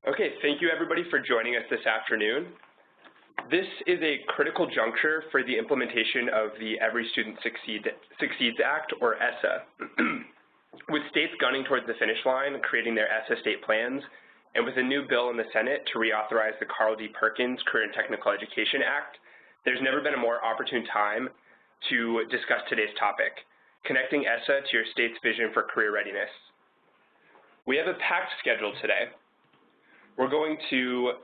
Okay, thank you everybody for joining us this afternoon. This is a critical juncture for the implementation of the Every Student Succeeds Act, or ESSA. With states gunning towards the finish line, creating their ESSA state plans, and with a new bill in the Senate to reauthorize the Carl D. Perkins Career and Technical Education Act, there's never been a more opportune time to discuss today's topic, connecting ESSA to your state's vision for career readiness. We have a packed schedule today. We're going to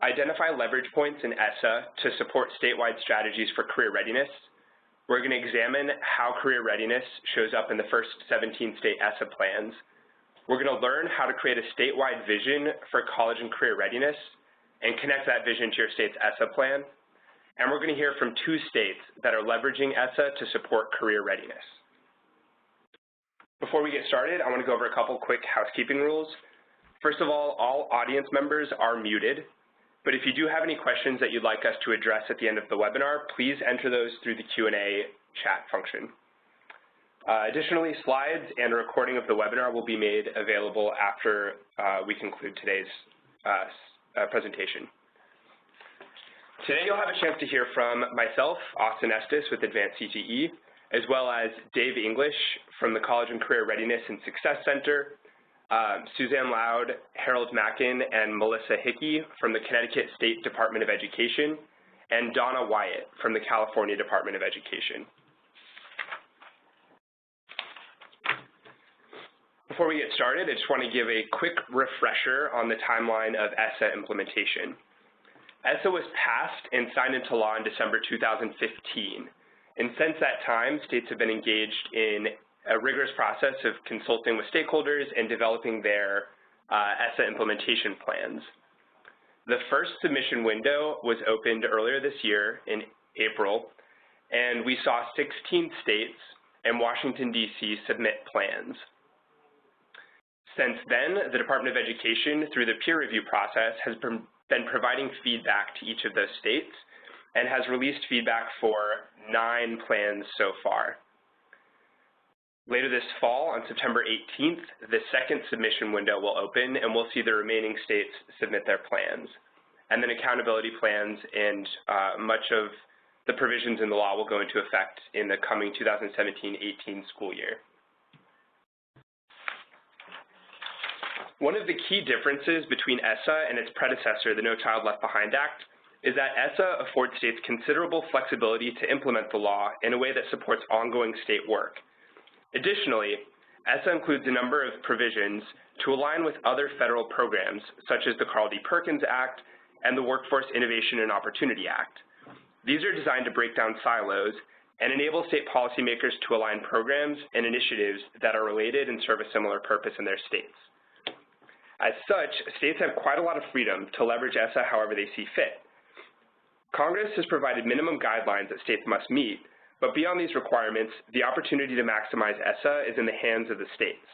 identify leverage points in ESSA to support statewide strategies for career readiness. We're going to examine how career readiness shows up in the first 17 state ESSA plans. We're going to learn how to create a statewide vision for college and career readiness and connect that vision to your state's ESSA plan. And we're going to hear from 2 states that are leveraging ESSA to support career readiness. Before we get started, I want to go over a couple quick housekeeping rules. First of all audience members are muted, but if you do have any questions that you'd like us to address at the end of the webinar, please enter those through the Q&A chat function. Additionally, slides and a recording of the webinar will be made available after we conclude today's presentation. Today you'll have a chance to hear from myself, Austin Estes with Advanced CTE, as well as Dave English from the College and Career Readiness and Success Center, Suzanne Loud, Harold Mackin, and Melissa Hickey from the Connecticut State Department of Education, and Donna Wyatt from the California Department of Education. Before we get started, I just want to give a quick refresher on the timeline of ESSA implementation. ESSA was passed and signed into law in December 2015, and since that time, states have been engaged in a rigorous process of consulting with stakeholders and developing their ESSA implementation plans. The first submission window was opened earlier this year in April, and we saw 16 states and Washington, D.C. submit plans. Since then, the Department of Education, through the peer review process, has been providing feedback to each of those states and has released feedback for 9 plans so far. Later this fall, on September 18th, the second submission window will open, and we'll see the remaining states submit their plans. And then accountability plans and much of the provisions in the law will go into effect in the coming 2017-18 school year. One of the key differences between ESSA and its predecessor, the No Child Left Behind Act, is that ESSA affords states considerable flexibility to implement the law in a way that supports ongoing state work. Additionally, ESSA includes a number of provisions to align with other federal programs, such as the Carl D. Perkins Act and the Workforce Innovation and Opportunity Act. These are designed to break down silos and enable state policymakers to align programs and initiatives that are related and serve a similar purpose in their states. As such, states have quite a lot of freedom to leverage ESSA however they see fit. Congress has provided minimum guidelines that states must meet, but beyond these requirements, the opportunity to maximize ESSA is in the hands of the states.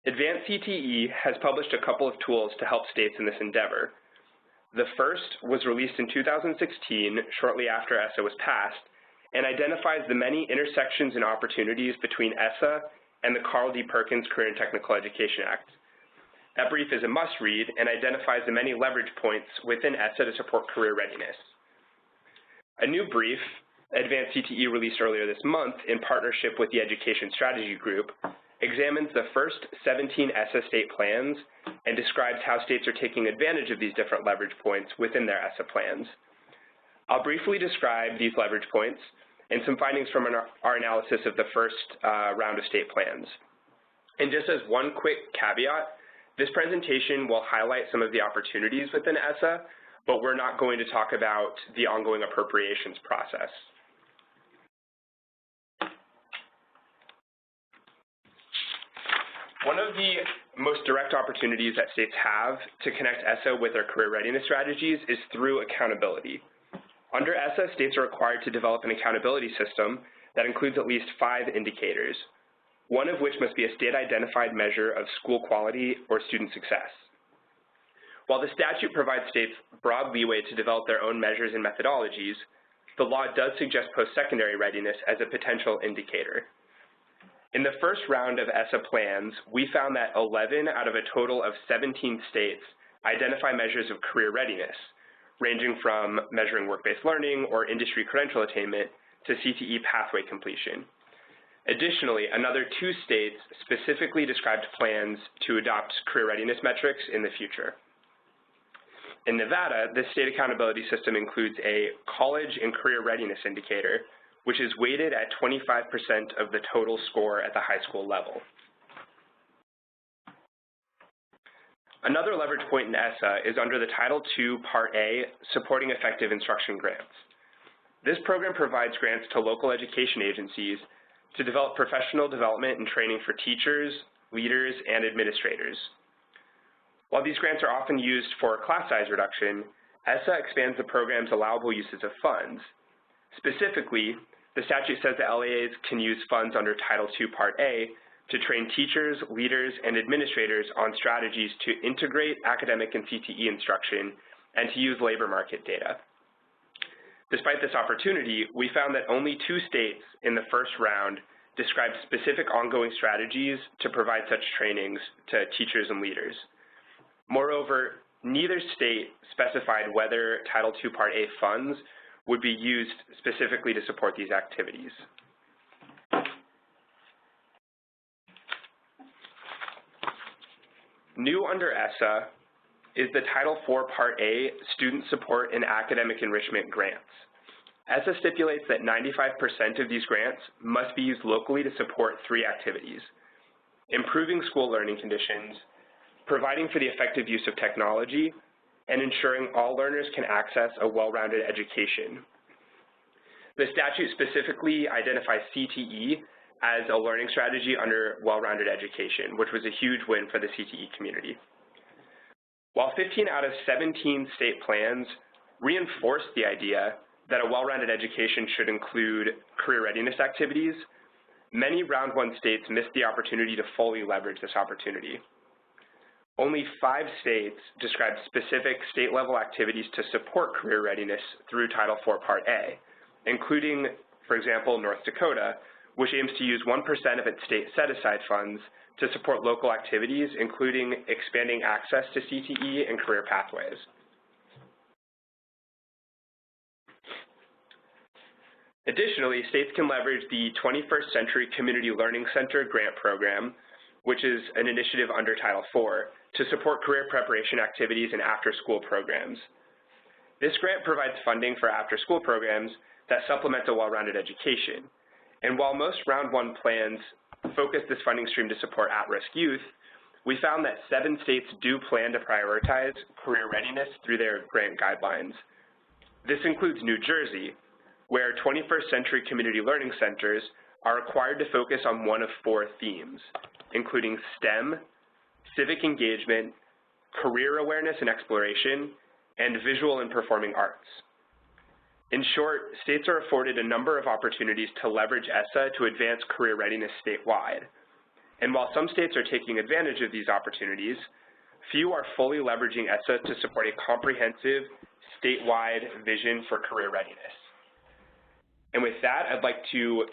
Advanced CTE has published a couple of tools to help states in this endeavor. The first was released in 2016, shortly after ESSA was passed, and identifies the many intersections and opportunities between ESSA and the Carl D. Perkins Career and Technical Education Act. That brief is a must-read and identifies the many leverage points within ESSA to support career readiness. A new brief, Advanced CTE released earlier this month in partnership with the Education Strategy Group, examines the first 17 ESSA state plans and describes how states are taking advantage of these different leverage points within their ESSA plans. I'll briefly describe these leverage points and some findings from our analysis of the first round of state plans. And just as one quick caveat, this presentation will highlight some of the opportunities within ESSA, but we're not going to talk about the ongoing appropriations process. One of the most direct opportunities that states have to connect ESSA with their career readiness strategies is through accountability. Under ESSA, states are required to develop an accountability system that includes at least 5 indicators, one of which must be a state-identified measure of school quality or student success. While the statute provides states broad leeway to develop their own measures and methodologies, the law does suggest post-secondary readiness as a potential indicator. In the first round of ESSA plans, we found that 11 out of a total of 17 states identify measures of career readiness, ranging from measuring work-based learning or industry credential attainment to CTE pathway completion. Additionally, another 2 states specifically described plans to adopt career readiness metrics in the future. In Nevada, the state accountability system includes a college and career readiness indicator, which is weighted at 25% of the total score at the high school level. Another leverage point in ESSA is under the Title II, Part A, Supporting Effective Instruction Grants. This program provides grants to local education agencies to develop professional development and training for teachers, leaders, and administrators. While these grants are often used for class size reduction, ESSA expands the program's allowable uses of funds. Specifically, the statute says that LEAs can use funds under Title II, Part A to train teachers, leaders, and administrators on strategies to integrate academic and CTE instruction and to use labor market data. Despite this opportunity, we found that only 2 states in the first round described specific ongoing strategies to provide such trainings to teachers and leaders. Moreover, neither state specified whether Title II, Part A funds would be used specifically to support these activities. New under ESSA is the Title IV, Part A Student Support and Academic Enrichment Grants. ESSA stipulates that 95% of these grants must be used locally to support 3 activities: improving school learning conditions, providing for the effective use of technology, and ensuring all learners can access a well-rounded education. The statute specifically identifies CTE as a learning strategy under well-rounded education, which was a huge win for the CTE community. While 15 out of 17 state plans reinforced the idea that a well-rounded education should include career readiness activities, many Round 1 states missed the opportunity to fully leverage this opportunity. Only 5 states described specific state-level activities to support career readiness through Title IV, Part A, including, for example, North Dakota, which aims to use 1% of its state set-aside funds to support local activities, including expanding access to CTE and career pathways. Additionally, states can leverage the 21st Century Community Learning Center grant program, which is an initiative under Title IV, to support career preparation activities and after-school programs. This grant provides funding for after-school programs that supplement a well-rounded education. And while most Round 1 plans focus this funding stream to support at-risk youth, we found that 7 states do plan to prioritize career readiness through their grant guidelines. This includes New Jersey, where 21st Century Community Learning Centers are required to focus on one of 4 themes, including STEM, civic engagement, career awareness and exploration, and visual and performing arts. In short, states are afforded a number of opportunities to leverage ESSA to advance career readiness statewide. And while some states are taking advantage of these opportunities, few are fully leveraging ESSA to support a comprehensive statewide vision for career readiness. And with that, I'd like to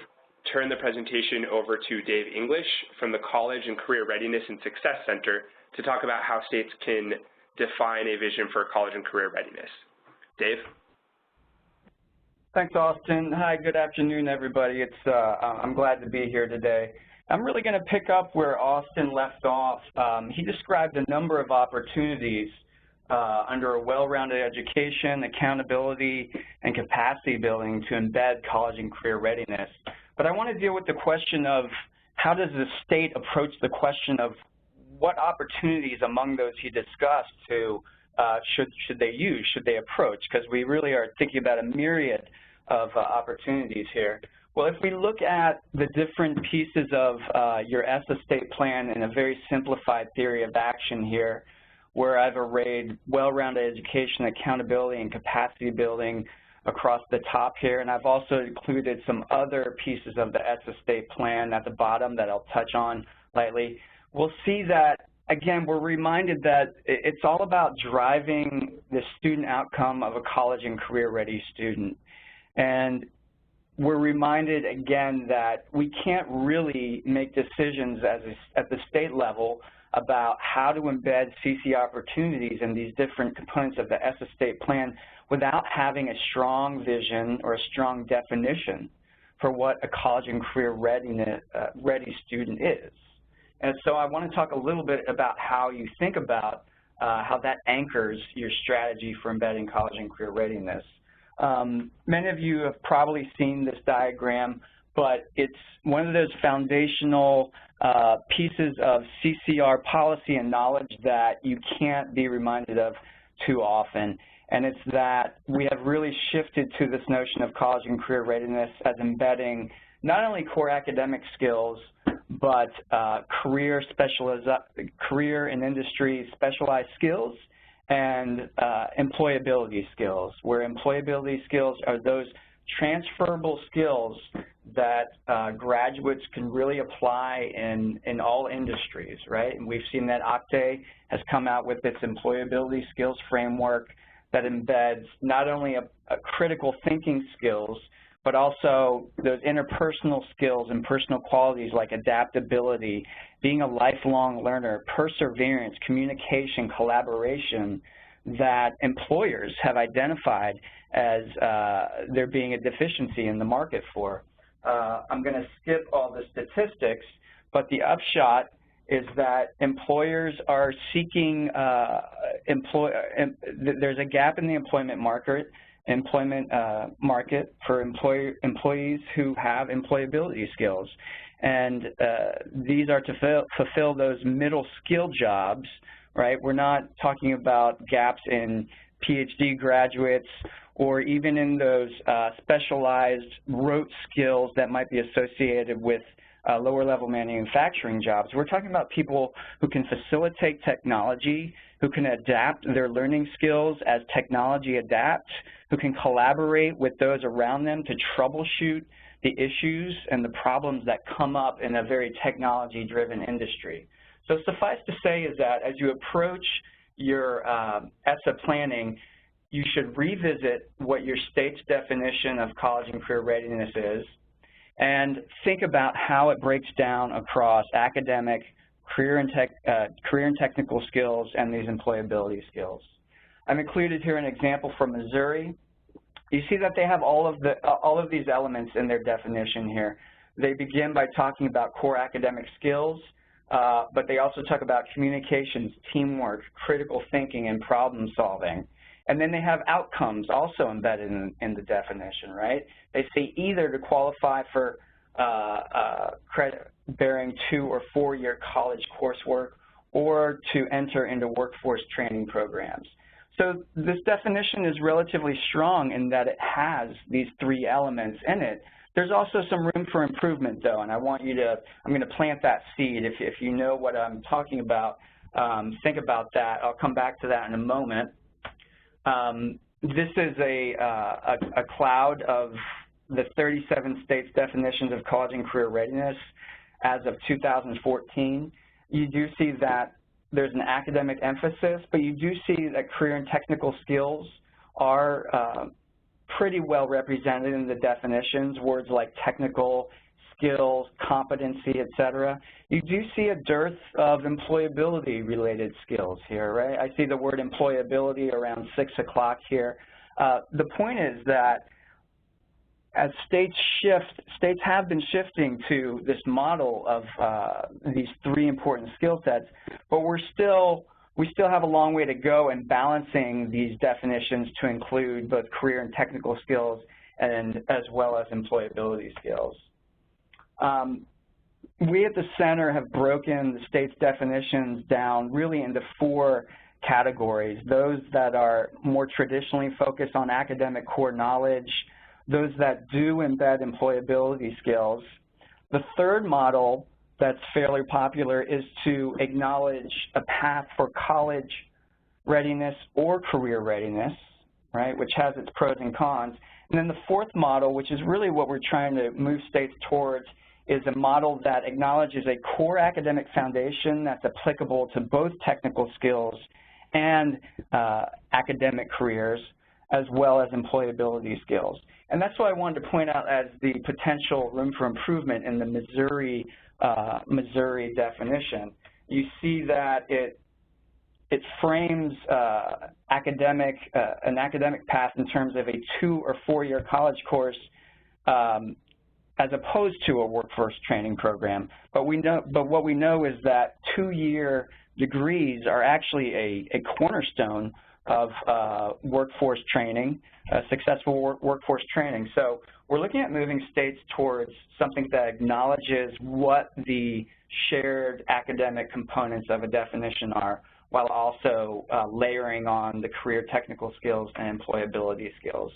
turn the presentation over to Dave English from the College and Career Readiness and Success Center to talk about how states can define a vision for college and career readiness. Dave? Thanks, Austin. Hi, good afternoon, everybody. I'm glad to be here today. I'm really going to pick up where Austin left off. He described a number of opportunities under a well-rounded education, accountability, and capacity building to embed college and career readiness. But I want to deal with the question of how does the state approach the question of what opportunities among those he discussed should they use, should they approach, because we really are thinking about a myriad of opportunities here. Well, if we look at the different pieces of your ESSA state plan in a very simplified theory of action here, where I've arrayed well-rounded education, accountability, and capacity building across the top here, and I've also included some other pieces of the ESSA state plan at the bottom that I'll touch on lightly, we'll see that, again, we're reminded that it's all about driving the student outcome of a college and career-ready student. And we're reminded again that we can't really make decisions at the state level about how to embed CCR opportunities in these different components of the ESSA state plan without having a strong vision or a strong definition for what a college and career ready student is. And so I want to talk a little bit about how you think about how that anchors your strategy for embedding college and career readiness. Many of you have probably seen this diagram, but it's one of those foundational pieces of CCR policy and knowledge that you can't be reminded of too often. And it's that we have really shifted to this notion of college and career readiness as embedding not only core academic skills, but career and industry specialized skills and employability skills, where employability skills are those transferable skills that graduates can really apply in all industries, right? And we've seen that Octave has come out with its employability skills framework that embeds not only a critical thinking skills, but also those interpersonal skills and personal qualities like adaptability, being a lifelong learner, perseverance, communication, collaboration, that employers have identified as there being a deficiency in the market for. I'm going to skip all the statistics, but the upshot is that employers are seeking, there's a gap in the employment market for employees who have employability skills. And these are to fulfill those middle skill jobs, right? We're not talking about gaps in PhD graduates or even in those specialized rote skills that might be associated with lower-level manufacturing jobs. We're talking about people who can facilitate technology, who can adapt their learning skills as technology adapts, who can collaborate with those around them to troubleshoot the issues and the problems that come up in a very technology-driven industry. So suffice to say is that as you approach your ESSA planning, you should revisit what your state's definition of college and career readiness is, and think about how it breaks down across academic, career and technical skills, and these employability skills. I've included here an example from Missouri. You see that they have all of these elements in their definition here. They begin by talking about core academic skills, but they also talk about communications, teamwork, critical thinking, and problem solving. And then they have outcomes also embedded in the definition, right? They say either to qualify for credit-bearing 2- or 4-year college coursework or to enter into workforce training programs. So this definition is relatively strong in that it has these 3 elements in it. There's also some room for improvement, though, and I want you to, I'm going to plant that seed. If you know what I'm talking about, think about that. I'll come back to that in a moment. This is a cloud of the 37 states' definitions of college and career readiness as of 2014. You do see that there's an academic emphasis, but you do see that career and technical skills are pretty well represented in the definitions, words like technical, skills, competency, et cetera. You do see a dearth of employability-related skills here, right? I see the word employability around 6 o'clock here. The point is that as states shift, states have been shifting to this model of these 3 important skill sets, but we still have a long way to go in balancing these definitions to include both career and technical skills and as well as employability skills. We at the center have broken the state's definitions down really into 4 categories: those that are more traditionally focused on academic core knowledge, those that do embed employability skills. The third model that's fairly popular is to acknowledge a path for college readiness or career readiness, right, which has its pros and cons. And then the fourth model, which is really what we're trying to move states towards, is a model that acknowledges a core academic foundation that's applicable to both technical skills and academic careers, as well as employability skills. And that's what I wanted to point out as the potential room for improvement in the Missouri definition. You see that it frames an academic path in terms of a 2- or 4-year college course as opposed to a workforce training program. But what we know is that 2-year degrees are actually a cornerstone of workforce training, successful workforce training. So we're looking at moving states towards something that acknowledges what the shared academic components of a definition are, while also layering on the career technical skills and employability skills.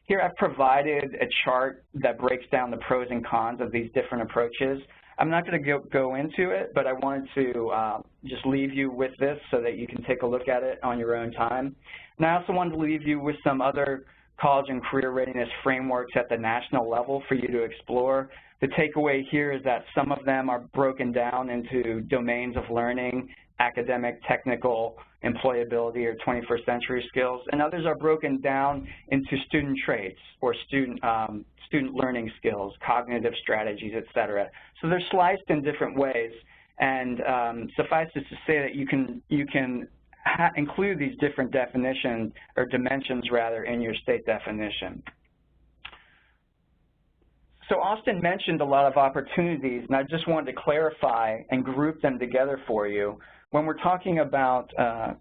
Here I've provided a chart that breaks down the pros and cons of these different approaches. I'm not going to go into it, but I wanted to just leave you with this so that you can take a look at it on your own time. And I also wanted to leave you with some other college and career readiness frameworks at the national level for you to explore. The takeaway here is that some of them are broken down into domains of learning, academic, technical, employability, or 21st century skills, and others are broken down into student traits or student learning skills, cognitive strategies, et cetera. So they're sliced in different ways, and suffice it to say that you can include these different definitions, or dimensions rather, in your state definition. So Austin mentioned a lot of opportunities, and I just wanted to clarify and group them together for you. When we're talking about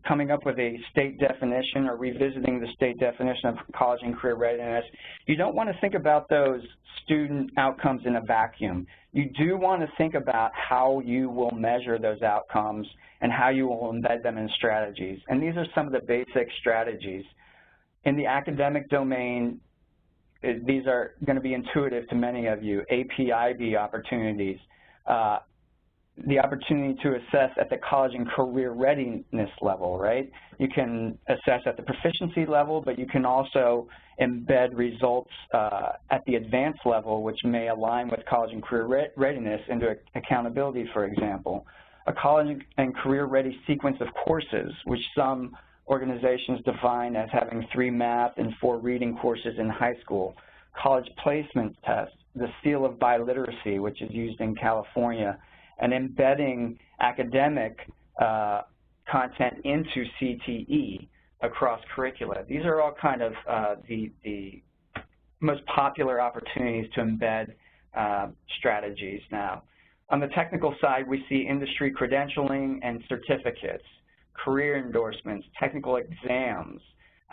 coming up with a state definition or revisiting the state definition of college and career readiness, you don't want to think about those student outcomes in a vacuum. You do want to think about how you will measure those outcomes and how you will embed them in strategies. And these are some of the basic strategies. In the academic domain, these are going to be intuitive to many of you. AP/IB opportunities, the opportunity to assess at the college and career readiness level, right? You can assess at the proficiency level, but you can also embed results at the advanced level, which may align with college and career readiness into accountability, for example. A college and career ready sequence of courses, which some organizations define as having 3 math and 4 reading courses in high school. College placement tests, the seal of biliteracy, which is used in California, and embedding academic content into CTE across curricula. These are all kind of the most popular opportunities to embed strategies now. On the technical side, we see industry credentialing and certificates, career endorsements, technical exams,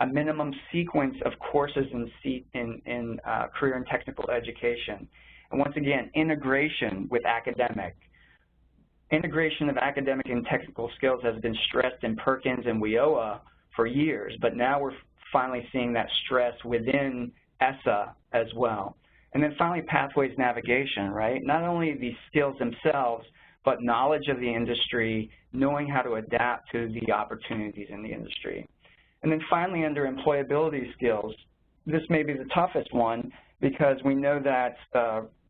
a minimum sequence of courses in career and technical education. And once again, integration with academic. Integration of academic and technical skills has been stressed in Perkins and WIOA for years, but now we're finally seeing that stress within ESSA as well. And then finally, pathways navigation, right? Not only the skills themselves, but knowledge of the industry, knowing how to adapt to the opportunities in the industry. And then finally, under employability skills, this may be the toughest one because we know that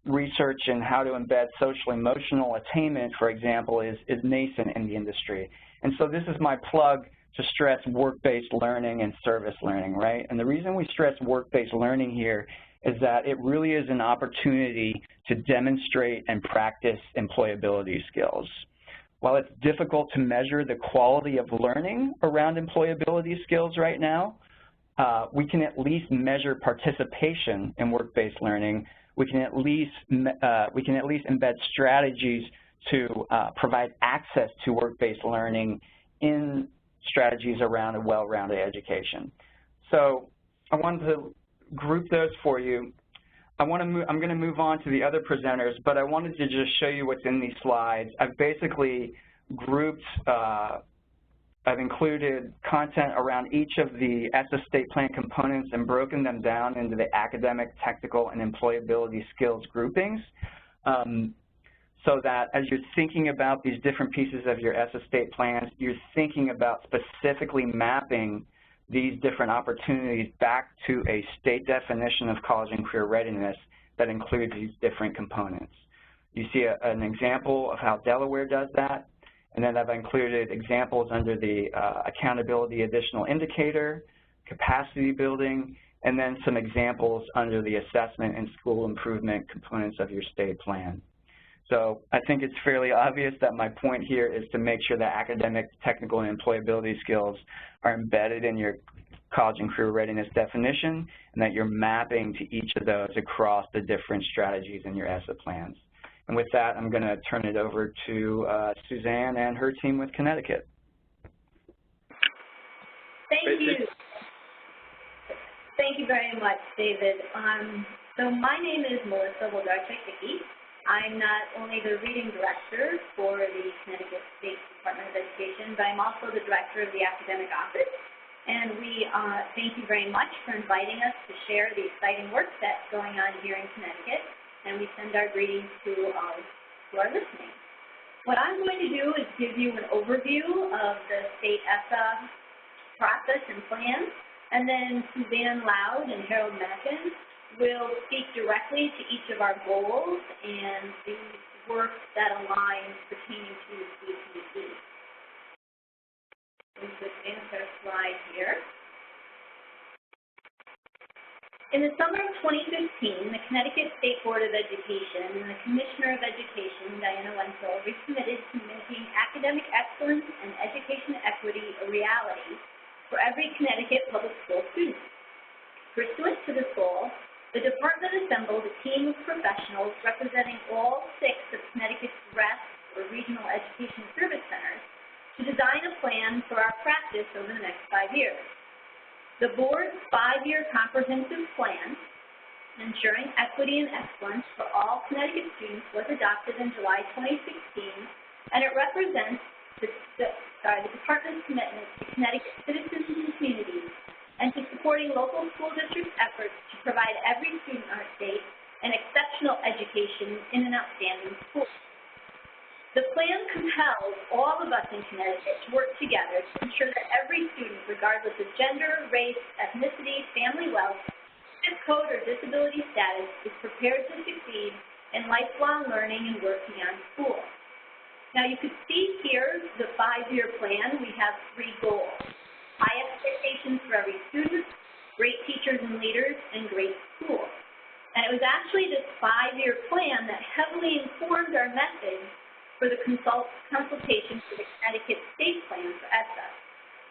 research in how to embed social emotional attainment, for example, is nascent in the industry. And so this is my plug to stress work-based learning and service learning, right? And the reason we stress work-based learning here is that it really is an opportunity to demonstrate and practice employability skills. While it's difficult to measure the quality of learning around employability skills right now, we can at least measure participation in work-based learning. We can at least embed strategies to provide access to work-based learning in strategies around a well-rounded education. So I wanted to group those for you. I'm going to move on to the other presenters, but I wanted to just show you what's in these slides. I've basically grouped, I've included content around each of the ESSA state plan components and broken them down into the academic, technical, and employability skills groupings. So that as you're thinking about these different pieces of your ESSA state plans, you're thinking about specifically mapping these different opportunities back to a state definition of college and career readiness that includes these different components. You see an example of how Delaware does that, and then I've included examples under the accountability additional indicator, capacity building, and then some examples under the assessment and school improvement components of your state plan. So I think it's fairly obvious that my point here is to make sure that academic, technical, and employability skills are embedded in your college and career readiness definition, and that you're mapping to each of those across the different strategies in your ESSA plans. And with that, I'm going to turn it over to Suzanne and her team with Connecticut. Thank you. Thank you very much, David. So my name is Melissa Wodarczyk-Hickey. I'm not only the reading director for the Connecticut State Department of Education, but I'm also the director of the academic office. And we thank you very much for inviting us to share the exciting work that's going on here in Connecticut. And we send our greetings to all who are listening. What I'm going to do is give you an overview of the state ESSA process and plan, and then Suzanne Loud and Harold Mackin will speak directly to each of our goals and the work that aligns pertaining to the CCD. We'll advance our slide here. In the summer of 2015, the Connecticut State Board of Education and the Commissioner of Education, Diana Wenzel, recommitted to making academic excellence and education equity a reality for every Connecticut public school student. Pursuant to this goal, the department assembled a team of professionals representing all 6 of Connecticut's RES, or Regional Education Service Centers, to design a plan for our practice over the next 5 years. The board's 5-year comprehensive plan, ensuring equity and excellence for all Connecticut students, was adopted in July 2016, and it represents the department's commitment to Connecticut citizens and communities, and to supporting local school districts' efforts to provide every student in our state an exceptional education in an outstanding school. The plan compels all of us in Connecticut to work together to ensure that every student, regardless of gender, race, ethnicity, family wealth, zip code, or disability status, is prepared to succeed in lifelong learning and work beyond school. Now, you can see here the 5-year plan. We have 3 goals: high expectations for every student, great teachers and leaders, and great schools. And it was actually this 5-year plan that heavily informed our message for the consultation for the Connecticut State Plan for ESSA.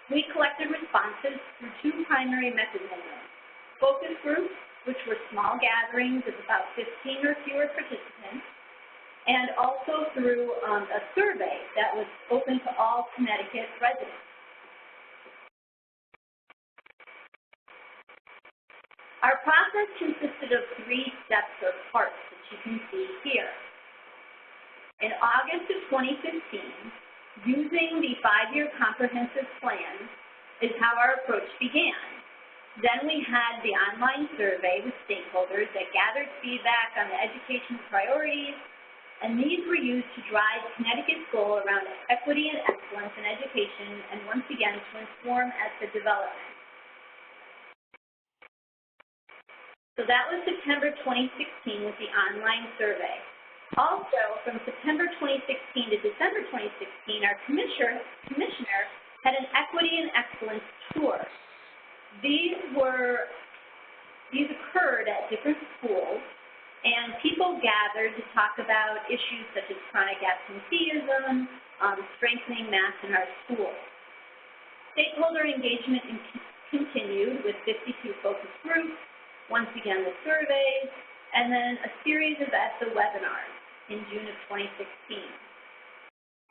We collected responses through 2 primary mechanisms: focus groups, which were small gatherings of about 15 or fewer participants, and also through a survey that was open to all Connecticut residents. Our process consisted of 3 steps or parts that you can see here. In August of 2015, using the 5-year comprehensive plan is how our approach began. Then we had the online survey with stakeholders that gathered feedback on the education priorities, and these were used to drive Connecticut's goal around equity and excellence in education, and once again to inform ESSA development. So that was September 2016 with the online survey. Also, from September 2016 to December 2016, our commissioner had an equity and excellence tour. These occurred at different schools, and people gathered to talk about issues such as chronic absenteeism, strengthening math in our schools. Stakeholder engagement continued with 52 focus groups, once again the surveys, and then a series of ESSA webinars in June of 2016.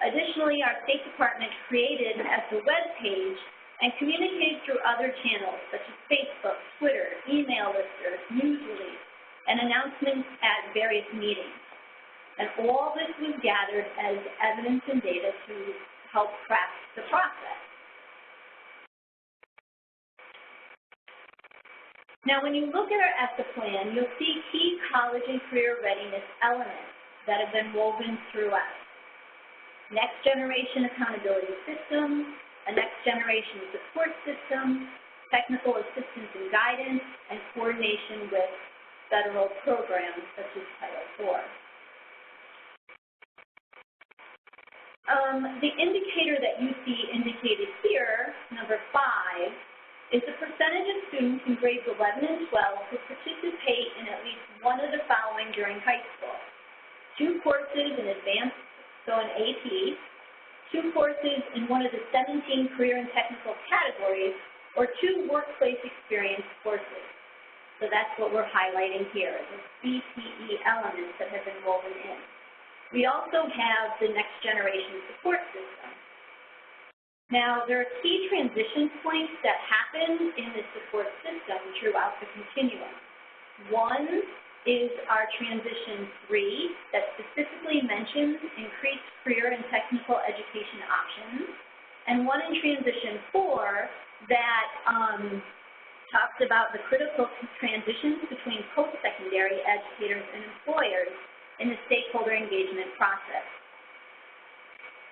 Additionally, our State Department created an ESSA webpage and communicated through other channels such as Facebook, Twitter, email listservs, news release, and announcements at various meetings. And all this was gathered as evidence and data to help craft the process. Now, when you look at our ESSA plan, you'll see key college and career readiness elements that have been woven throughout. Next generation accountability systems, a next generation support system, technical assistance and guidance, and coordination with federal programs such as Title IV. The indicator that you see indicated here, number 5, is the percentage of students in grades 11 and 12 who participate in at least one of the following during high school: 2 courses in advanced, so an AP, 2 courses in one of the 17 career and technical categories, or 2 workplace experience courses. So that's what we're highlighting here, the CTE elements that have been woven in. We also have the next generation support system. Now, there are key transition points that happen in the support system throughout the continuum. One is our transition 3 that specifically mentions increased career and technical education options, and one in transition 4 that talks about the critical transitions between post-secondary educators and employers in the stakeholder engagement process.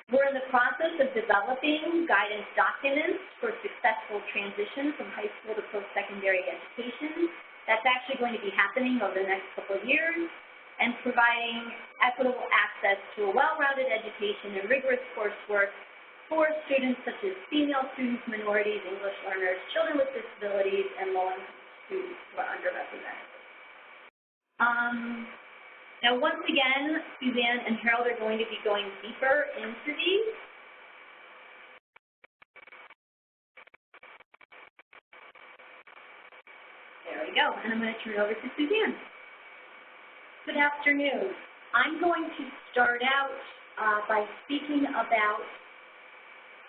We're in the process of developing guidance documents for successful transition from high school to post-secondary education. That's actually going to be happening over the next couple of years, and providing equitable access to a well-rounded education and rigorous coursework for students such as female students, minorities, English learners, children with disabilities, and low-income students who are underrepresented. Now, once again, Suzanne and Harold are going to be going deeper into these. There we go, and I'm going to turn it over to Suzanne. Good afternoon. I'm going to start out by speaking about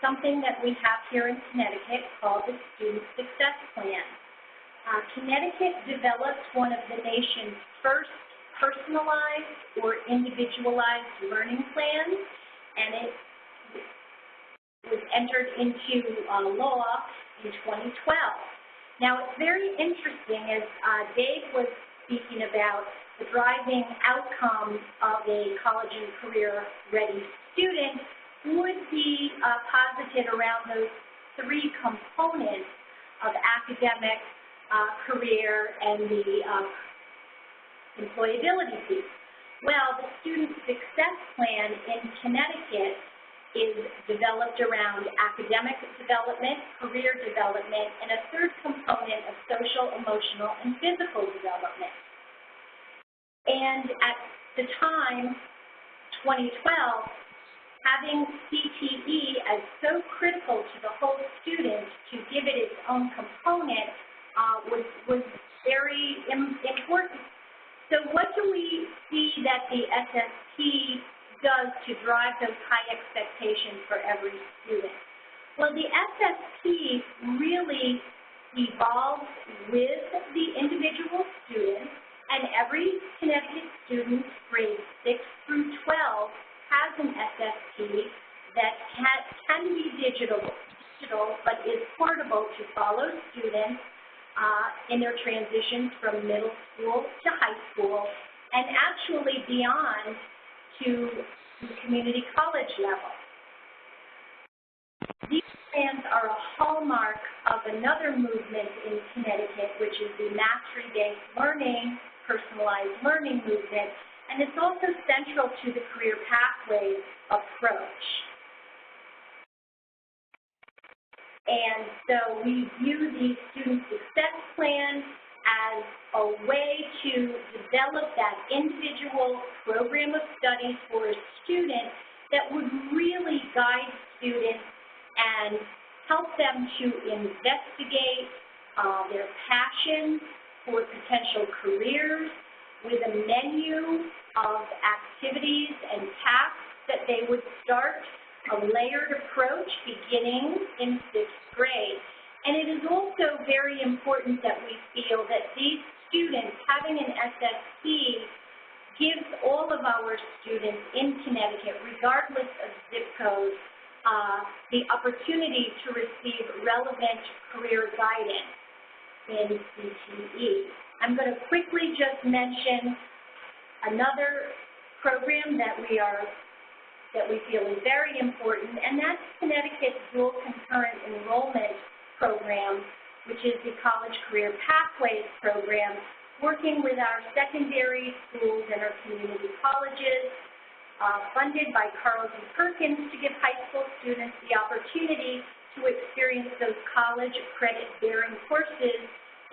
something that we have here in Connecticut called the Student Success Plan. Connecticut developed one of the nation's first personalized or individualized learning plans, and it was entered into law in 2012. Now, it's very interesting, as Dave was speaking about, the driving outcome of a college and career-ready student would be posited around those 3 components of academic, career, and the employability piece. Well, the Student Success Plan in Connecticut is developed around academic development, career development, and a 3rd component of social, emotional, and physical development. And at the time, 2012, having CTE as so critical to the whole student to give it its own component was very important. So what do we see that the SSP does to drive those high expectations for every student? Well, the SSP really evolves with the individual student, and every Connecticut student, grades 6 through 12, has an SSP that can be digital, but is portable to follow students in their transitions from middle school to high school, and actually beyond to the community college level. These plans are a hallmark of another movement in Connecticut, which is the mastery-based learning, personalized learning movement, and it's also central to the career pathways approach. And so we view the Student Success Plan as a way to develop that individual program of studies for a student that would really guide students and help them to investigate their passions for potential careers with a menu of activities and tasks that they would start a layered approach beginning in 6th grade. And it is also very important that we feel that these students having an SSP gives all of our students in Connecticut, regardless of zip code, the opportunity to receive relevant career guidance in CTE. I'm going to quickly just mention another program that we feel is very important, and that's Connecticut's Dual Concurrent Enrollment Program, which is the College Career Pathways Program, working with our secondary schools and our community colleges, funded by Carl D. Perkins to give high school students the opportunity to to experience those college credit-bearing courses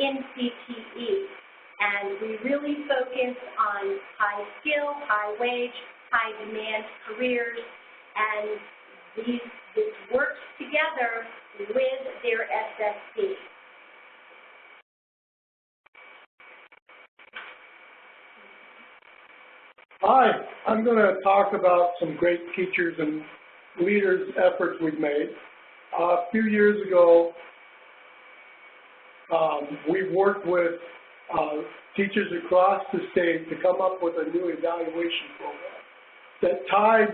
in CTE. And we really focus on high skill, high wage, high demand careers, and this works together with their SSD. Hi, I'm going to talk about some great teachers and leaders efforts we've made. A few years ago, we worked with teachers across the state to come up with a new evaluation program that tied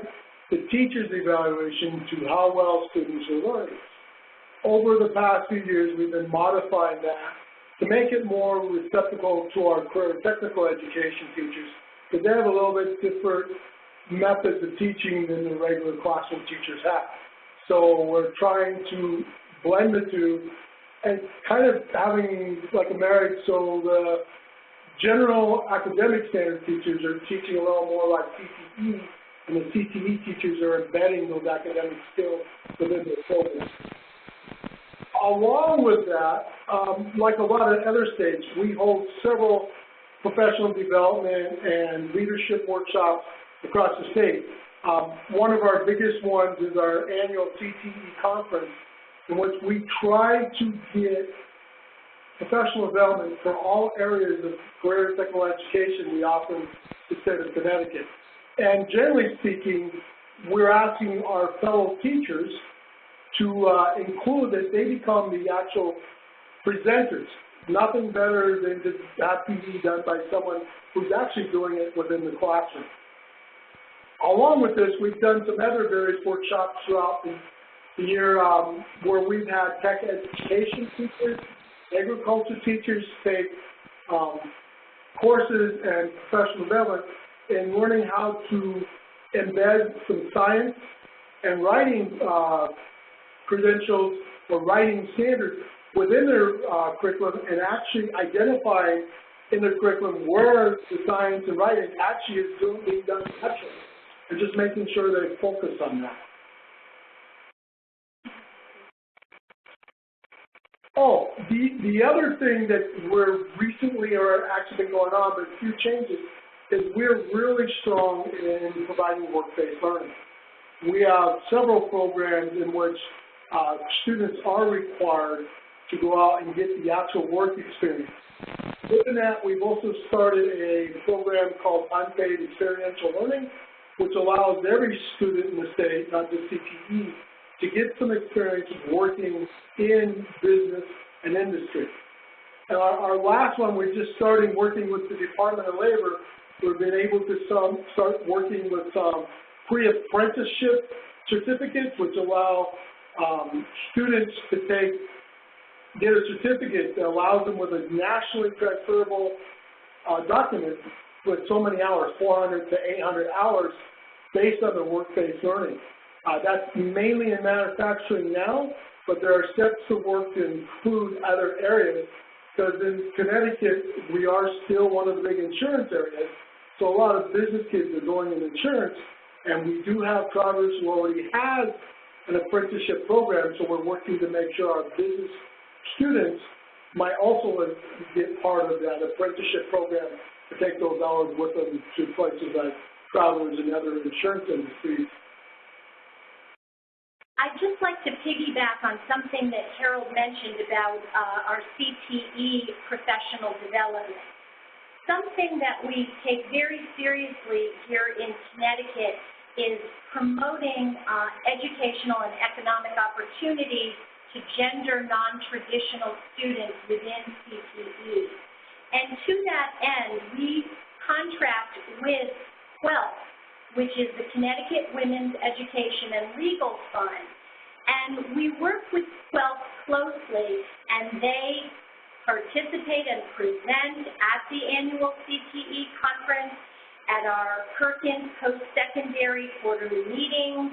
the teacher's evaluation to how well students are learning. Over the past few years, we've been modifying that to make it more receptacle to our career technical education teachers, because they have a little bit different methods of teaching than the regular classroom teachers have. So we're trying to blend the two and kind of having like a marriage, so the general academic standard teachers are teaching a little more like CTE, and the CTE teachers are embedding those academic skills within their programs. Along with that, like a lot of other states, we hold several professional development and leadership workshops across the state. One of our biggest ones is our annual CTE conference, in which we try to get professional development for all areas of career and technical education we offer in the state of Connecticut. And generally speaking, we're asking our fellow teachers to include that they become the actual presenters. Nothing better than to have to be done by someone who's actually doing it within the classroom. Along with this, we've done some other various workshops throughout the year where we've had tech education teachers, agriculture teachers take courses and professional development in learning how to embed some science and writing credentials or writing standards within their curriculum, and actually identifying in their curriculum where the science and writing actually is being done naturally, and just making sure they focus on that. Oh, the other thing that we're recently are actually been going on, but a few changes, is we're really strong in providing work-based learning. We have several programs in which students are required to go out and get the actual work experience. Within that, we've also started a program called Unpaid Experiential Learning, which allows every student in the state, not just CTE, to get some experience working in business and industry. And our last one, we're just starting working with the Department of Labor. We've been able to start working with pre-apprenticeship certificates, which allow students to get a certificate that allows them with a nationally transferable document with so many hours, 400 to 800 hours, based on the work-based learning. That's mainly in manufacturing now, but there are steps to work to include other areas, because in Connecticut, we are still one of the big insurance areas, so a lot of business kids are going in insurance, and we do have drivers who already have an apprenticeship program, so we're working to make sure our business students might also get part of that apprenticeship program to take those hours with them to places like travelers and other insurance industries. I'd just like to piggyback on something that Harold mentioned about our CTE professional development. Something that we take very seriously here in Connecticut is promoting educational and economic opportunities to gender non-traditional students within CTE. And to that end, we contract with QUELF, which is the Connecticut Women's Education and Legal Fund. And we work with QUELF closely, and they participate and present at the annual CTE conference, at our Perkins post-secondary quarterly meetings.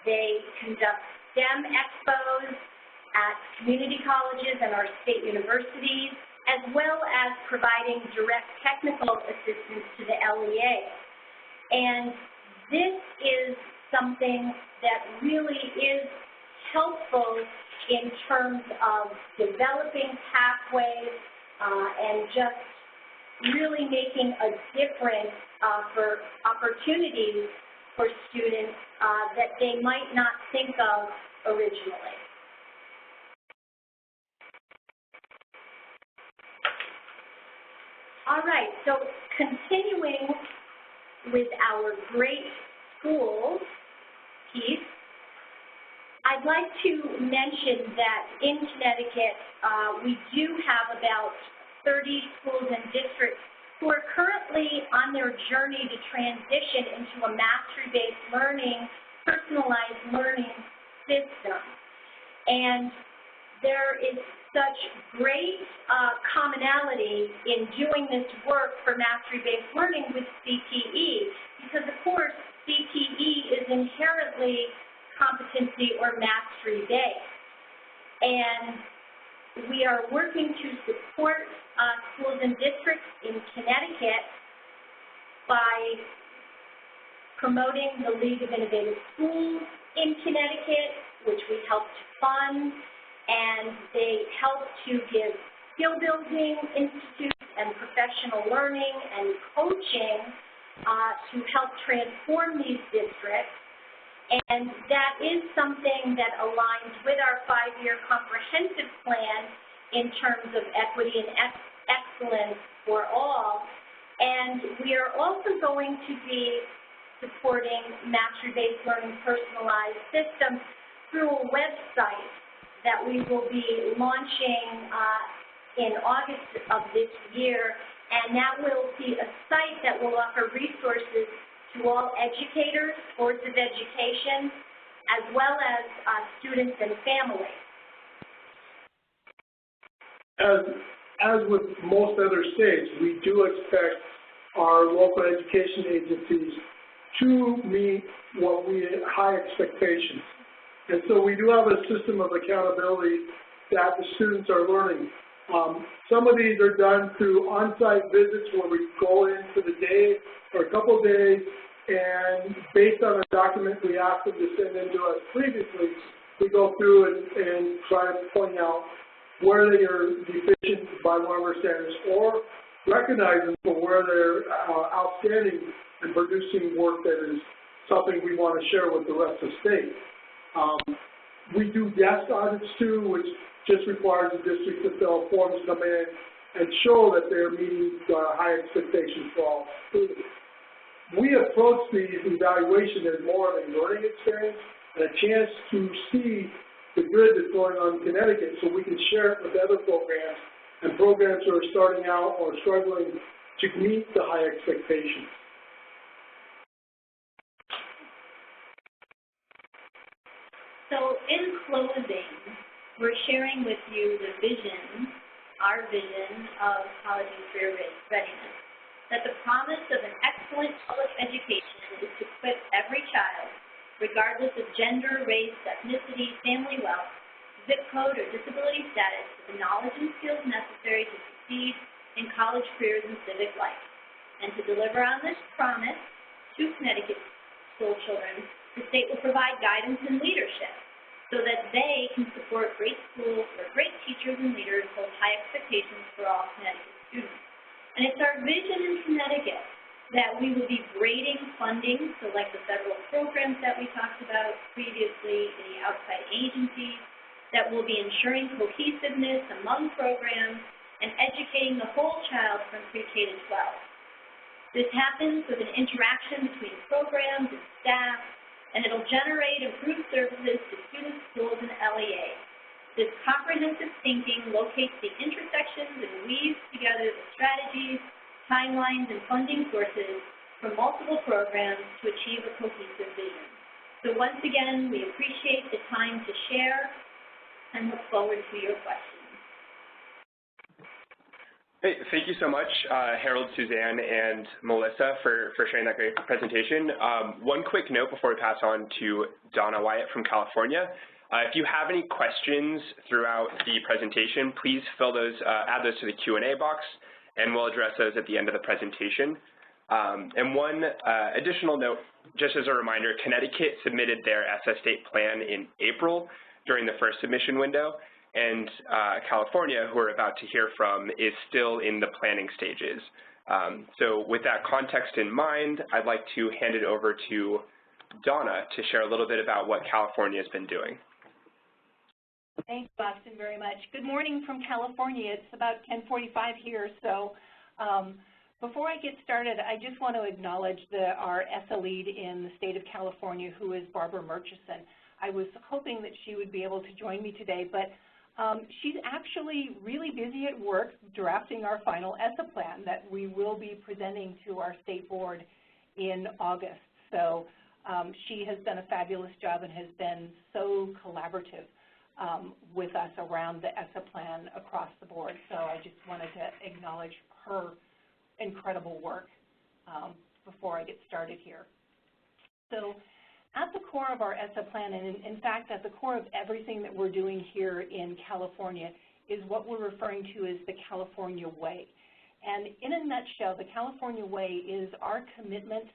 They conduct STEM expos at community colleges and our state universities, as well as providing direct technical assistance to the LEA. And this is something that really is helpful in terms of developing pathways and just really making a difference for opportunities for students that they might not think of originally. All right, so continuing with our great schools piece, I'd like to mention that in Connecticut, we do have about 30 schools and districts who are currently on their journey to transition into a mastery-based learning, personalized learning system. And there is such great commonality in doing this work for mastery-based learning with CTE, because of course CTE is inherently competency or mastery-based. And we are working to support schools and districts in Connecticut by promoting the League of Innovative Schools in Connecticut, which we help to fund, and they help to give skill building institutes and professional learning and coaching to help transform these districts. And that is something that aligns with our 5-year comprehensive plan in terms of equity and excellence for all. And we are also going to be supporting mastery-based learning personalized systems through a website that we will be launching in August of this year, and that will be a site that will offer resources to all educators, boards of education, as well as students and families. As with most other states, we do expect our local education agencies to meet what we high expectations. And so we do have a system of accountability that the students are learning. Some of these are done through on-site visits where we go in for the day or a couple of days, and based on a document we asked them to send in to us previously, we go through and try to point out where they are deficient by one of our standards, or recognize them for where they're outstanding and producing work that is something we want to share with the rest of the state. We do guest audits too, which just requires the district to fill forms, come in, and show that they're meeting high expectations for all students. We approach these evaluations as more of a learning experience and a chance to see the good that's going on in Connecticut so we can share it with other programs and programs that are starting out or struggling to meet the high expectations. So in closing, we're sharing with you the vision, our vision of college and career readiness, that the promise of an excellent public education is to equip every child, regardless of gender, race, ethnicity, family wealth, zip code, or disability status, with the knowledge and skills necessary to succeed in college careers and civic life. And to deliver on this promise to Connecticut school children, the state will provide guidance and leadership so that they can support great schools where great teachers and leaders hold high expectations for all Connecticut students. And it's our vision in Connecticut that we will be grading funding, so like the federal programs that we talked about previously, the outside agencies, that will be ensuring cohesiveness among programs and educating the whole child from pre-K to 12. This happens with an interaction between programs and staff, and it'll generate improved services to students, schools, and LEA. This comprehensive thinking locates the intersections and weaves together the strategies, timelines, and funding sources from multiple programs to achieve a cohesive vision. So once again, we appreciate the time to share and look forward to your questions. Hey, thank you so much, Harold, Suzanne, and Melissa for sharing that great presentation. One quick note before we pass on to Donna Wyatt from California. If you have any questions throughout the presentation, please fill those, add those to the Q&A box, and we'll address those at the end of the presentation. And one additional note, just as a reminder, Connecticut submitted their ESSA state plan in April. during the first submission window, and California, who we're about to hear from, is still in the planning stages. So with that context in mind, I'd like to hand it over to Donna to share a little bit about what California has been doing. Thanks, Boston, very much. Good morning from California. It's about 10:45 here, so before I get started, I just want to acknowledge our ESSA lead in the state of California, who is Barbara Murchison. I was hoping that she would be able to join me today, but she's actually really busy at work drafting our final ESSA plan that we will be presenting to our state board in August. So she has done a fabulous job and has been so collaborative with us around the ESSA plan across the board. So I just wanted to acknowledge her incredible work before I get started here. So at the core of our ESSA plan, and in fact at the core of everything that we're doing here in California, is what we're referring to as the California Way. And in a nutshell, the California Way is our commitment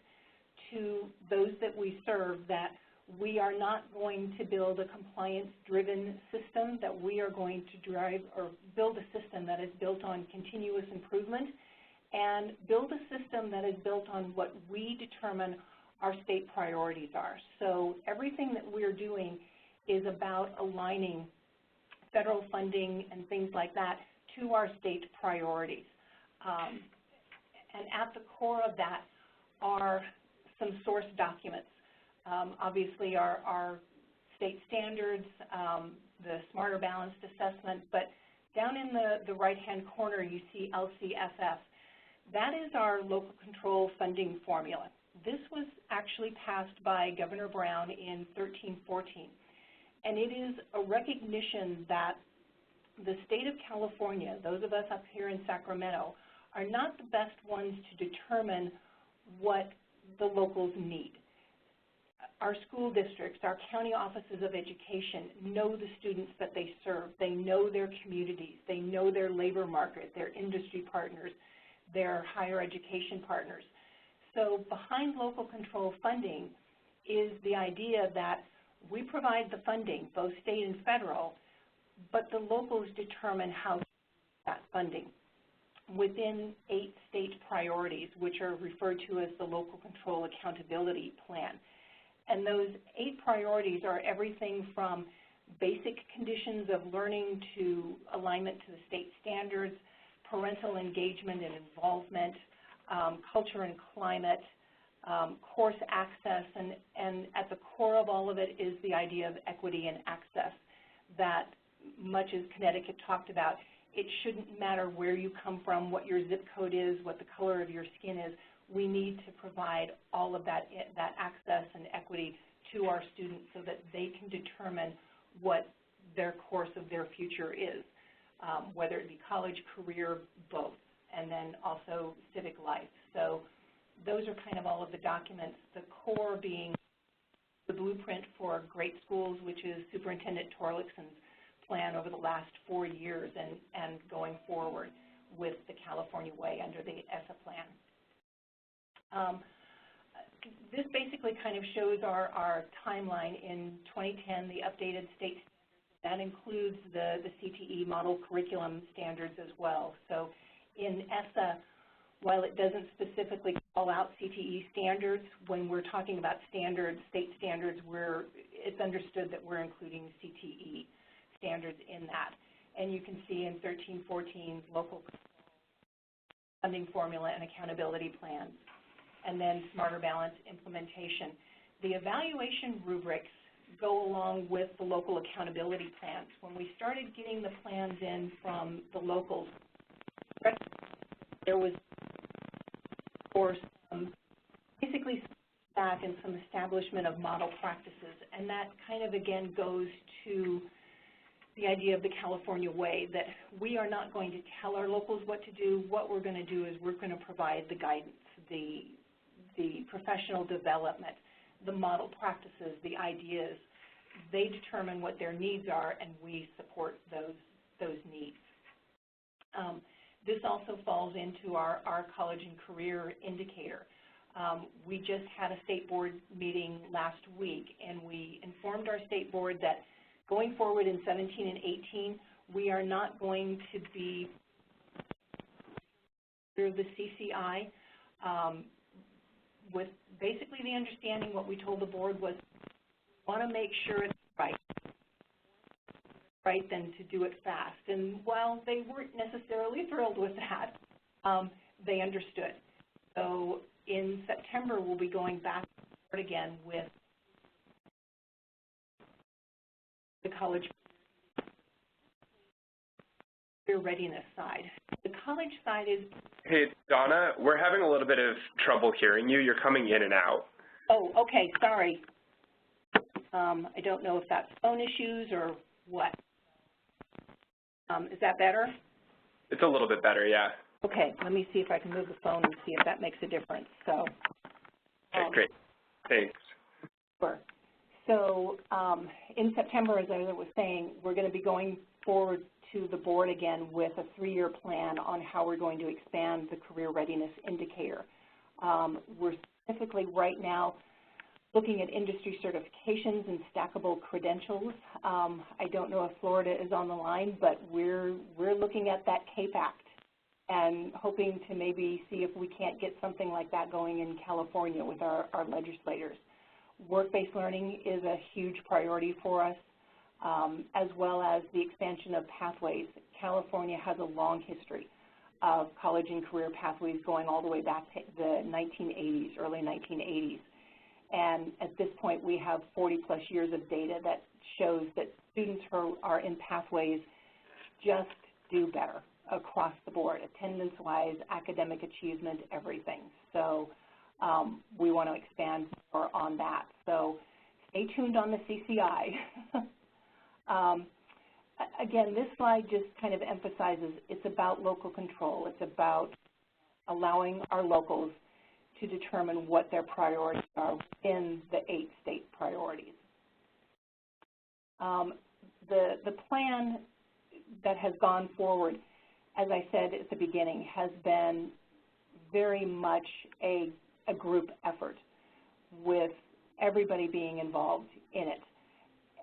to those that we serve that we are not going to build a compliance-driven system, that we are going to drive or build a system that is built on continuous improvement and build a system that is built on what we determine our state priorities are. So everything that we're doing is about aligning federal funding and things like that to our state priorities. And at the core of that are some source documents. Obviously our state standards, the Smarter Balanced Assessment, but down in the right-hand corner you see LCFF. That is our local control funding formula. This was actually passed by Governor Brown in 1314, and it is a recognition that the state of California, those of us up here in Sacramento, are not the best ones to determine what the locals need. Our school districts, our county offices of education know the students that they serve. They know their communities. They know their labor market, their industry partners, their higher education partners. So behind local control funding is the idea that we provide the funding, both state and federal, but the locals determine how to use that funding within 8 state priorities, which are referred to as the Local Control Accountability Plan. And those 8 priorities are everything from basic conditions of learning to alignment to the state standards, parental engagement and involvement, culture and climate, course access, and at the core of all of it is the idea of equity and access that, much as Connecticut talked about, it shouldn't matter where you come from, what your zip code is, what the color of your skin is. We need to provide all of that access and equity to our students so that they can determine what their course of their future is, whether it be college, career, both, and then also civic life. So those are kind of all of the documents, the core being the blueprint for great schools, which is Superintendent Torlickson's plan over the last 4 years and going forward with the California Way under the ESSA plan. This basically kind of shows our timeline. In 2010, the updated state standards, that includes the CTE model curriculum standards as well. So in ESSA, while it doesn't specifically call out CTE standards, when we're talking about standards, state standards, it's understood that we're including CTE standards in that. And you can see in 1314's local funding formula and accountability plans, and then Smarter Balance implementation. The evaluation rubrics go along with the local accountability plans. When we started getting the plans in from the locals, there was, of course, basically back and some establishment of model practices, and that kind of again goes to the idea of the California Way, that we are not going to tell our locals what to do. What we're going to do is we're going to provide the guidance, the professional development, the model practices, the ideas. They determine what their needs are, and we support those needs. This also falls into our college and career indicator. We just had a state board meeting last week, and we informed our state board that Going forward in 17 and 18, we are not going to be through the CCI with basically the understanding what we told the board was we want to make sure it's right than to do it fast. And while they weren't necessarily thrilled with that, they understood. So in September, we'll be going back again with the college readiness side. The college side is... Hey, Donna, we're having a little bit of trouble hearing you. You're coming in and out. Oh, okay, sorry. I don't know if that's phone issues or what. Is that better? It's a little bit better, yeah. Okay, let me see if I can move the phone and see if that makes a difference. So, okay, great. Thanks. Sure. So in September, as I was saying, we're going to be going forward to the board again with a 3-year plan on how we're going to expand the career readiness indicator. We're specifically right now looking at industry certifications and stackable credentials. I don't know if Florida is on the line, but we're looking at that CAPE Act and hoping to maybe see if we can't get something like that going in California with our legislators. Work-based learning is a huge priority for us, as well as the expansion of pathways. California has a long history of college and career pathways going all the way back to the 1980s, early 1980s. And at this point, we have 40-plus years of data that shows that students who are in pathways just do better across the board, attendance-wise, academic achievement, everything. So we want to expand more on that. So stay tuned on the CCI. Again, this slide just kind of emphasizes it's about local control. It's about allowing our locals to determine what their priorities are in the 8 state priorities. The plan that has gone forward, as I said at the beginning, has been very much a group effort with everybody being involved in it.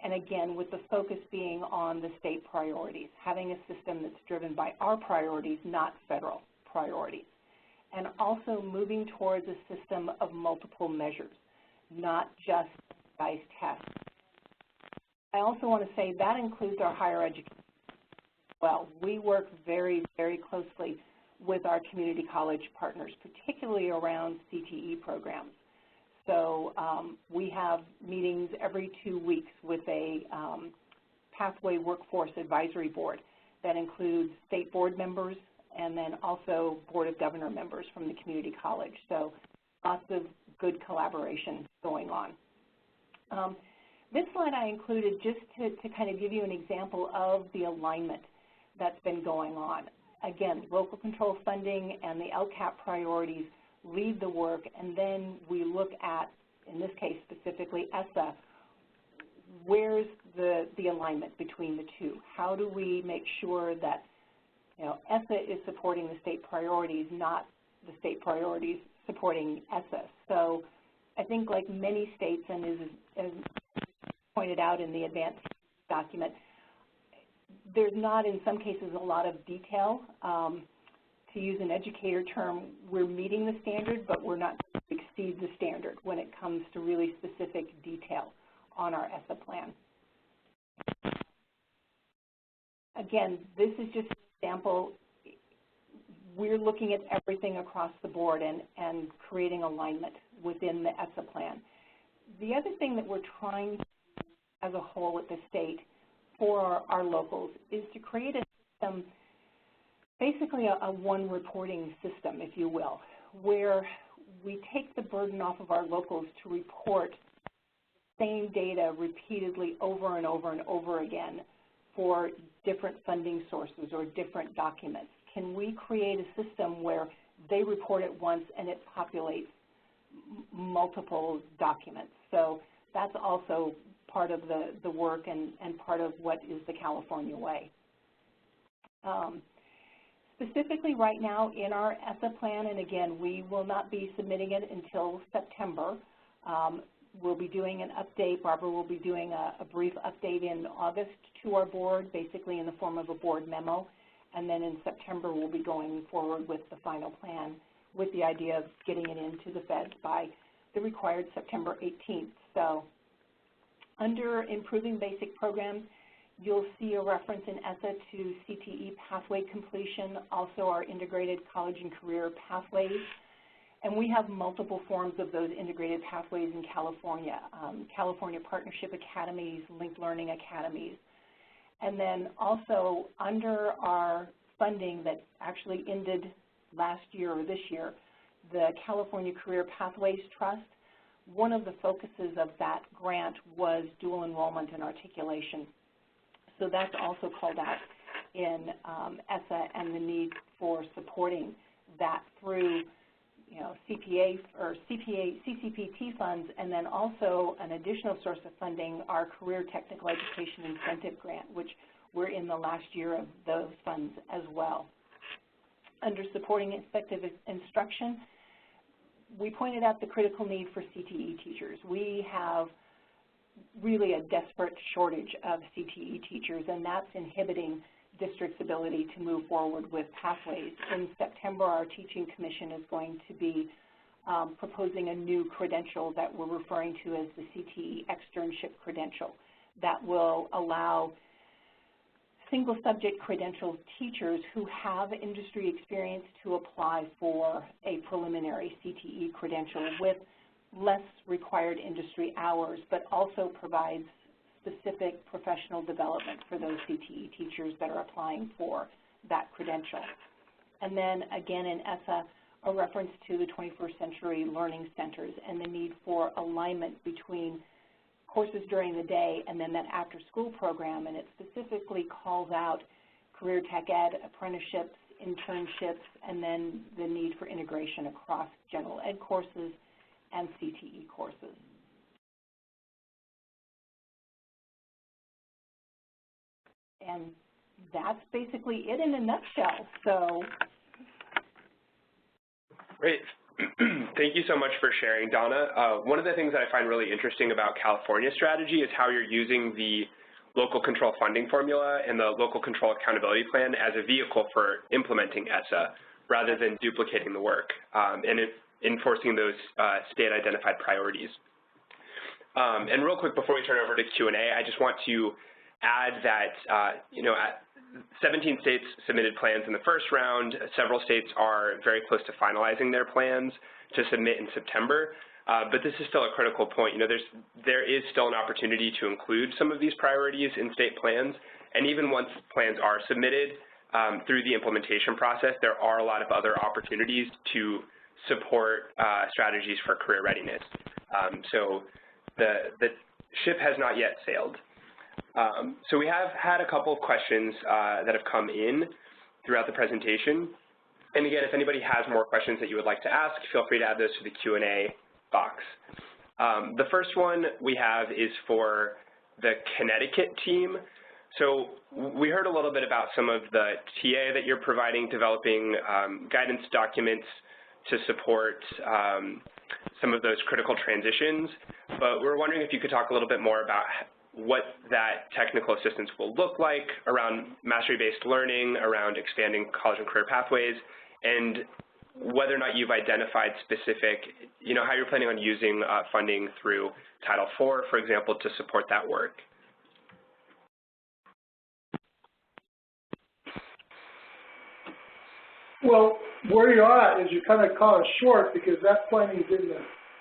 And again, with the focus being on the state priorities, having a system that's driven by our priorities, not federal priorities. And also moving towards a system of multiple measures, not just standardized tests. I also want to say that includes our higher education as well. We work very, very closely with our community college partners, particularly around CTE programs. So we have meetings every 2 weeks with a Pathway Workforce Advisory Board that includes state board members and then also Board of Governor members from the community college. So lots of good collaboration going on. This slide I included just to kind of give you an example of the alignment that's been going on. Again, local control funding and the LCAP priorities lead the work, and then we look at, in this case specifically ESSA, where's the alignment between the two? How do we make sure that ESSA is supporting the state priorities, not the state priorities supporting ESSA? So I think like many states, and as pointed out in the advanced document, there's not, in some cases, a lot of detail. To use an educator term, we're meeting the standard, but we're not going to exceed the standard when it comes to really specific detail on our ESSA plan. Again, this is just an example. We're looking at everything across the board and creating alignment within the ESSA plan. The other thing that we're trying to do as a whole at the state for our locals is to create a system, basically a one reporting system, if you will, where we take the burden off of our locals to report the same data repeatedly over and over and over again for different funding sources or different documents. Can we create a system where they report it once and it populates multiple documents? So that's also part of the work and part of what is the California way. Specifically right now in our ESSA plan, and again, we will not be submitting it until September, We'll be doing an update. Barbara will be doing a brief update in August to our board, basically in the form of a board memo. And then in September, we'll be going forward with the final plan with the idea of getting it into the feds by the required September 18th. So under improving basic programs, you'll see a reference in ESSA to CTE pathway completion, also our integrated college and career pathways. And we have multiple forms of those integrated pathways in California, California Partnership Academies, Linked Learning Academies. And then also under our funding that actually ended last year or this year, the California Career Pathways Trust, one of the focuses of that grant was dual enrollment and articulation. So that's also called out in ESSA and the need for supporting that through CPA or CCPT funds, and then also an additional source of funding, our Career Technical Education Incentive Grant, which we're in the last year of those funds as well. Under supporting effective instruction, we pointed out the critical need for CTE teachers. We have really a desperate shortage of CTE teachers, and that's inhibiting district's ability to move forward with pathways. In September, our Teaching Commission is going to be proposing a new credential that we're referring to as the CTE externship credential that will allow single subject credentialed teachers who have industry experience to apply for a preliminary CTE credential with less required industry hours, but also provides specific professional development for those CTE teachers that are applying for that credential. And then again in ESSA, a reference to the 21st Century Learning Centers and the need for alignment between courses during the day and then that after-school program, and it specifically calls out career tech ed, apprenticeships, internships, and then the need for integration across general ed courses and CTE courses. And that's basically it in a nutshell. So, great. Thank you so much for sharing, Donna. One of the things that I find really interesting about California's strategy is how you're using the local control funding formula and the local control accountability plan as a vehicle for implementing ESSA rather than duplicating the work and enforcing those state-identified priorities. And real quick, before we turn over to Q&A, I just want to add that, 17 states submitted plans in the first round. Several states are very close to finalizing their plans to submit in September. But this is still a critical point. There is still an opportunity to include some of these priorities in state plans. And even once plans are submitted through the implementation process, there are a lot of other opportunities to support strategies for career readiness. So the ship has not yet sailed. So we have had a couple of questions that have come in throughout the presentation. And again, if anybody has more questions that you would like to ask, feel free to add those to the Q&A box. The first one we have is for the Connecticut team. So we heard a little bit about some of the TA that you're providing, developing guidance documents to support some of those critical transitions. But we're wondering if you could talk a little bit more about what that technical assistance will look like around mastery-based learning, around expanding college and career pathways, and whether or not you've identified specific, how you're planning on using funding through Title IV, for example, to support that work. Well, where you are is you kind of caught us short because that planning is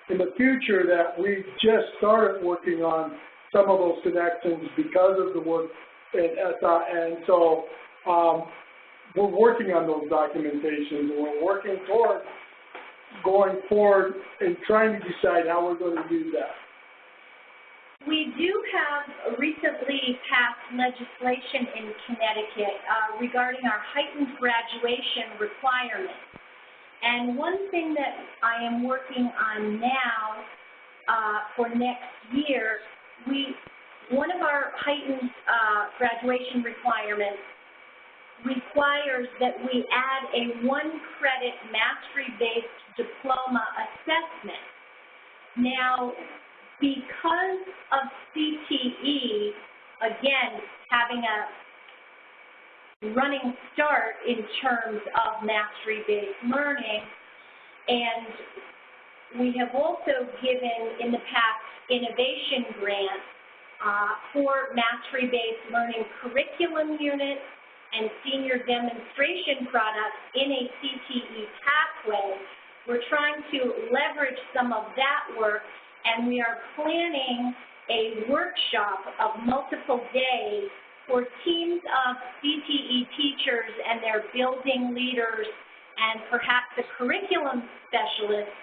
in the future that we just started working on some of those connections because of the work in ESSA, and so we're working on those documentations, and we're working toward going forward and trying to decide how we're going to do that. We do have recently passed legislation in Connecticut regarding our heightened graduation requirements. And one thing that I am working on now for next year, one of our heightened graduation requirements requires that we add a 1-credit mastery-based diploma assessment. Now, because of CTE, again, having a running start in terms of mastery-based learning, and we have also given in the past innovation grants for mastery-based learning curriculum units and senior demonstration products in a CTE pathway. We're trying to leverage some of that work, and we are planning a workshop of multiple days for teams of CTE teachers and their building leaders and perhaps the curriculum specialists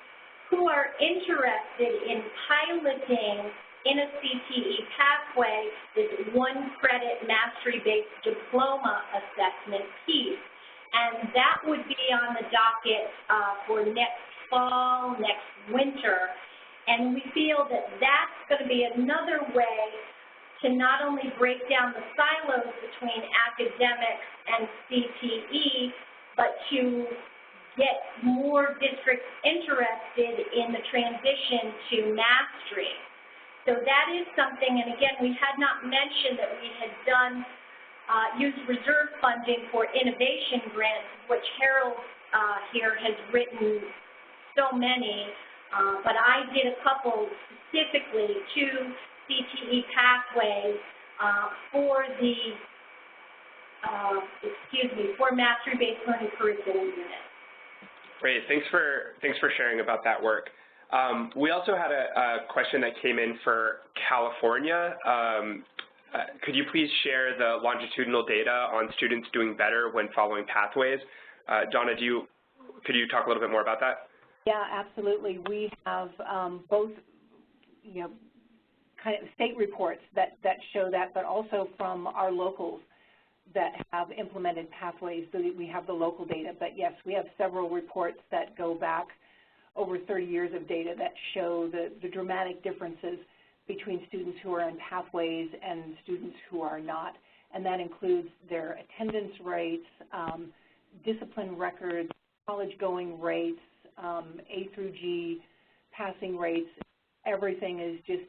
who are interested in piloting in a CTE pathway this one-credit mastery-based diploma assessment piece. And that would be on the docket for next fall, next winter. And we feel that that's going to be another way to not only break down the silos between academics and CTE, but to get more districts interested in the transition to mastery. So that is something, and again, we had not mentioned that we had done used reserve funding for innovation grants, which Harold here has written so many, but I did a couple specifically to CTE pathways for the, for mastery-based learning curriculum units. Great, thanks for sharing about that work. We also had a question that came in for California. Could you please share the longitudinal data on students doing better when following pathways? Donna, could you talk a little bit more about that? Yeah, absolutely. We have both, kind of state reports that show that, but also from our locals that have implemented pathways, so that we have the local data. But yes, we have several reports that go back over 30 years of data that show the dramatic differences between students who are in pathways and students who are not. And that includes their attendance rates, discipline records, college-going rates, A through G passing rates. Everything is just,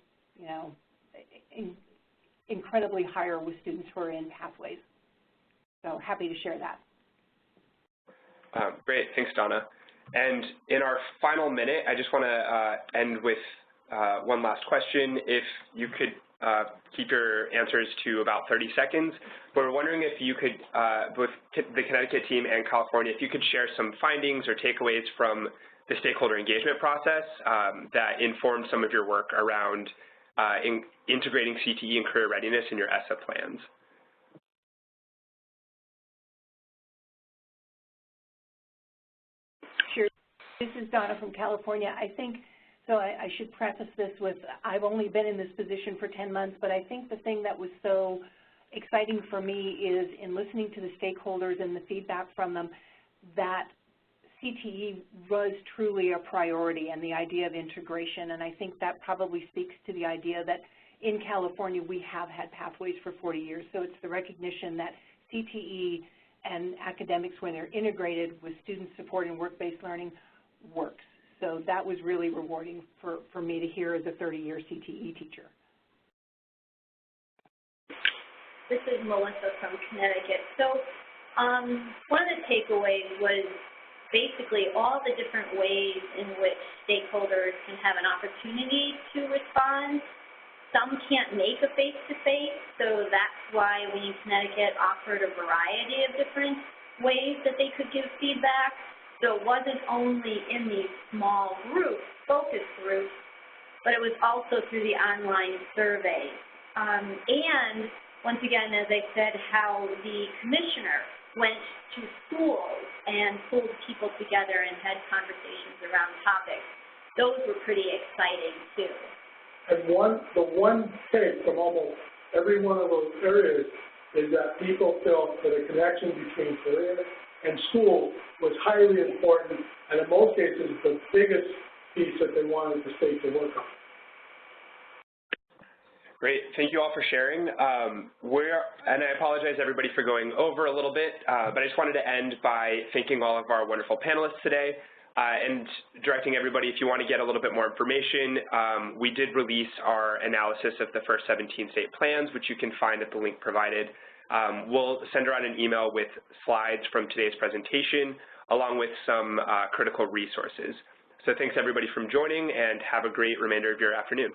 incredibly higher with students who are in pathways. So happy to share that. Great, thanks, Donna. And in our final minute, I just want to end with one last question. If you could keep your answers to about 30 seconds, but we're wondering if you could, both the Connecticut team and California, if you could share some findings or takeaways from the stakeholder engagement process that informed some of your work around integrating CTE and career readiness in your ESSA plans. Sure. This is Donna from California. I think, so I should preface this with, I've only been in this position for 10 months, but I think the thing that was so exciting for me is in listening to the stakeholders and the feedback from them that CTE was truly a priority and the idea of integration, and I think that probably speaks to the idea that in California we have had pathways for 40 years, so it's the recognition that CTE and academics, when they're integrated with student support and work-based learning, works. So that was really rewarding for me to hear as a 30-year CTE teacher. This is Melissa from Connecticut. So one of the takeaways was basically all the different ways in which stakeholders can have an opportunity to respond. Some can't make a face-to-face, so that's why we in Connecticut offered a variety of different ways that they could give feedback. So it wasn't only in these small groups, focus groups, but it was also through the online surveys. And once again, as I said, how the commissioner went to schools and pulled people together and had conversations around topics. Those were pretty exciting too. And the one take from almost every one of those areas is that people felt that a connection between career and school was highly important, and in most cases, the biggest piece that they wanted the state to work on. Great, thank you all for sharing. And I apologize everybody for going over a little bit, but I just wanted to end by thanking all of our wonderful panelists today. And directing everybody, if you want to get a little bit more information, we did release our analysis of the first 17 state plans, which you can find at the link provided. We'll send around an email with slides from today's presentation, along with some critical resources. So thanks everybody for joining, and have a great remainder of your afternoon.